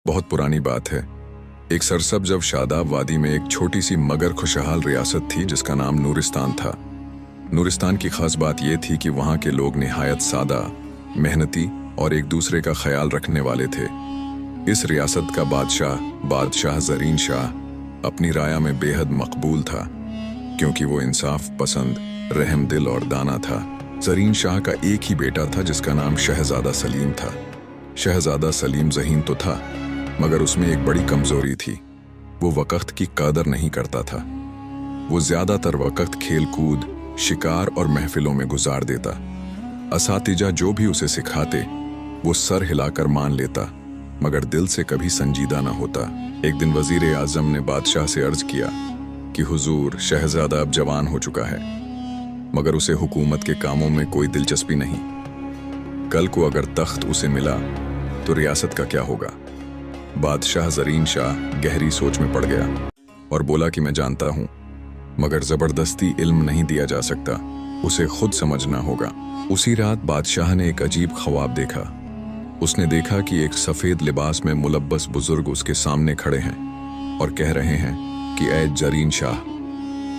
बहुत पुरानी बात है। एक सरसब्ज और शादाब वादी में एक छोटी सी मगर खुशहाल रियासत थी जिसका नाम नूरिस्तान था। नूरिस्तान की खास बात यह थी कि वहाँ के लोग निहायत सादा, मेहनती और एक दूसरे का ख्याल रखने वाले थे। इस रियासत का बादशाह ज़रीन शाह अपनी राया में बेहद मकबूल था, क्योंकि वो इंसाफ पसंद, रहम दिल और दाना था। ज़रीन शाह का एक ही बेटा था जिसका नाम शहजादा सलीम था। शहजादा सलीम ज़हीन तो था, मगर उसमें एक बड़ी कमज़ोरी थी। वो वक़्त की कदर नहीं करता था। वो ज़्यादातर वक़्त खेल कूद, शिकार और महफिलों में गुजार देता। असातिजा जो भी उसे सिखाते वो सर हिलाकर मान लेता, मगर दिल से कभी संजीदा न होता। एक दिन वज़ीर आज़म ने बादशाह से अर्ज़ किया कि हुजूर, शहजादा अब जवान हो चुका है, मगर उसे हुकूमत के कामों में कोई दिलचस्पी नहीं। कल को अगर तख्त उसे मिला तो रियासत का क्या होगा? बादशाह ज़रीन शाह गहरी सोच में पड़ गया और बोला कि मैं जानता हूँ, मगर ज़बरदस्ती इल्म नहीं दिया जा सकता, उसे खुद समझना होगा। उसी रात बादशाह ने एक अजीब ख्वाब देखा। उसने देखा कि एक सफ़ेद लिबास में मुलब्बस बुजुर्ग उसके सामने खड़े हैं और कह रहे हैं कि ऐ ज़रीन शाह,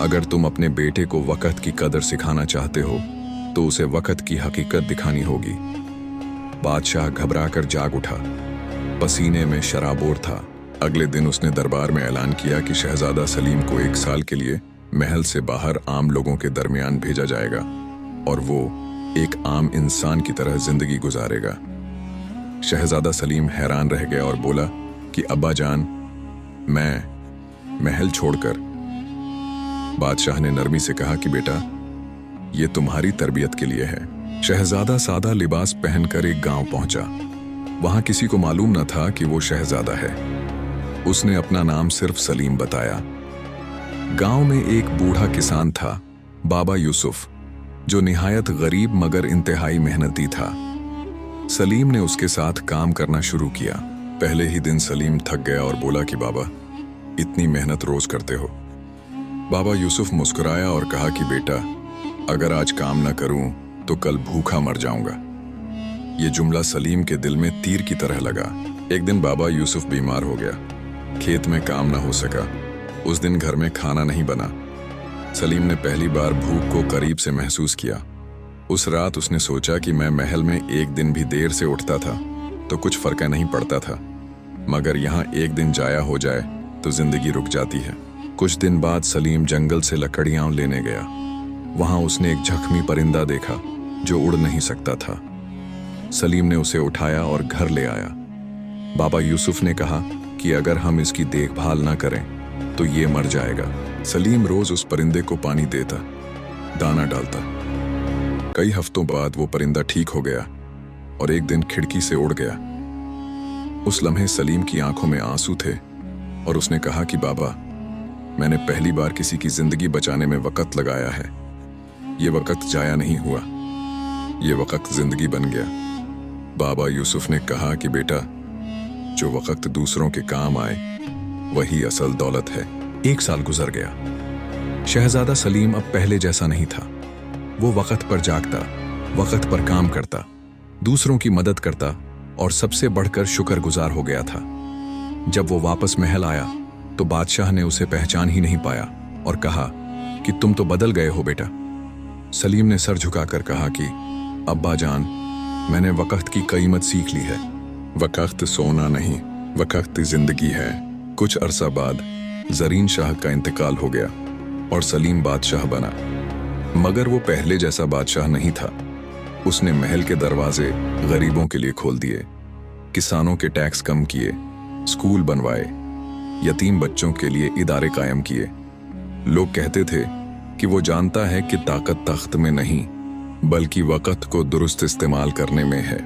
अगर तुम अपने बेटे को वक़्त की कदर सिखाना चाहते हो तो उसे वक़्त की हकीकत दिखानी होगी। बादशाह घबराकर जाग उठा, पसीने में शराबोर था। अगले दिन उसने दरबार में ऐलान किया कि शहजादा सलीम को 1 साल के लिए महल से बाहर आम लोगों के दरमियान भेजा जाएगा और वो एक आम इंसान की तरह जिंदगी गुजारेगा। शहजादा सलीम हैरान रह गया और बोला कि अब्बा जान, मैं महल छोड़कर। बादशाह ने नरमी से कहा कि बेटा, ये तुम्हारी तरबियत के लिए है। शहजादा सादा लिबास पहनकर एक गांव पहुंचा। वहां किसी को मालूम न था कि वो शहजादा है। उसने अपना नाम सिर्फ सलीम बताया। गांव में एक बूढ़ा किसान था, बाबा यूसुफ, जो निहायत गरीब मगर इंतहाई मेहनती था। सलीम ने उसके साथ काम करना शुरू किया। पहले ही दिन सलीम थक गया और बोला कि बाबा, इतनी मेहनत रोज करते हो। बाबा यूसुफ मुस्कुराया और कहा कि बेटा, अगर आज काम न करूं तो कल भूखा मर जाऊंगा। ये जुमला सलीम के दिल में तीर की तरह लगा। एक दिन बाबा यूसुफ बीमार हो गया, खेत में काम न हो सका। उस दिन घर में खाना नहीं बना। सलीम ने पहली बार भूख को करीब से महसूस किया। उस रात उसने सोचा कि मैं महल में एक दिन भी देर से उठता था तो कुछ फर्क नहीं पड़ता था, मगर यहाँ एक दिन जाया हो जाए तो जिंदगी रुक जाती है। कुछ दिन बाद सलीम जंगल से लकड़ियां लेने गया। वहां उसने एक जख्मी परिंदा देखा जो उड़ नहीं सकता था। सलीम ने उसे उठाया और घर ले आया। बाबा यूसुफ ने कहा कि अगर हम इसकी देखभाल ना करें तो ये मर जाएगा। सलीम रोज उस परिंदे को पानी देता, दाना डालता। कई हफ्तों बाद वो परिंदा ठीक हो गया और एक दिन खिड़की से उड़ गया। उस लम्हे सलीम की आंखों में आंसू थे और उसने कहा कि बाबा, मैंने पहली बार किसी की जिंदगी बचाने में वक़्त लगाया है। ये वक़्त जाया नहीं हुआ, ये वक़्त जिंदगी बन गया। बाबा यूसुफ ने कहा कि बेटा, जो वक़्त दूसरों के काम आए वही असल दौलत है। 1 साल गुजर गया। शहजादा सलीम अब पहले जैसा नहीं था। वो वक़्त पर जागता, वक़्त पर काम करता, दूसरों की मदद करता और सबसे बढ़कर शुक्रगुजार हो गया था। जब वो वापस महल आया तो बादशाह ने उसे पहचान ही नहीं पाया और कहा कि तुम तो बदल गए हो बेटा। सलीम ने सर झुकाकर कहा कि अब्बा जान, मैंने वक़्त की कीमत सीख ली है। वक़्त सोना नहीं, वक़्त जिंदगी है। कुछ अरसा बाद ज़रीन शाह का इंतकाल हो गया और सलीम बादशाह बना, मगर वो पहले जैसा बादशाह नहीं था। उसने महल के दरवाजे गरीबों के लिए खोल दिए, किसानों के टैक्स कम किए, स्कूल बनवाए, यतीम बच्चों के लिए इदारे कायम किए। लोग कहते थे कि वो जानता है कि ताकत तख्त में नहीं बल्कि वक़्त को दुरुस्त इस्तेमाल करने में है।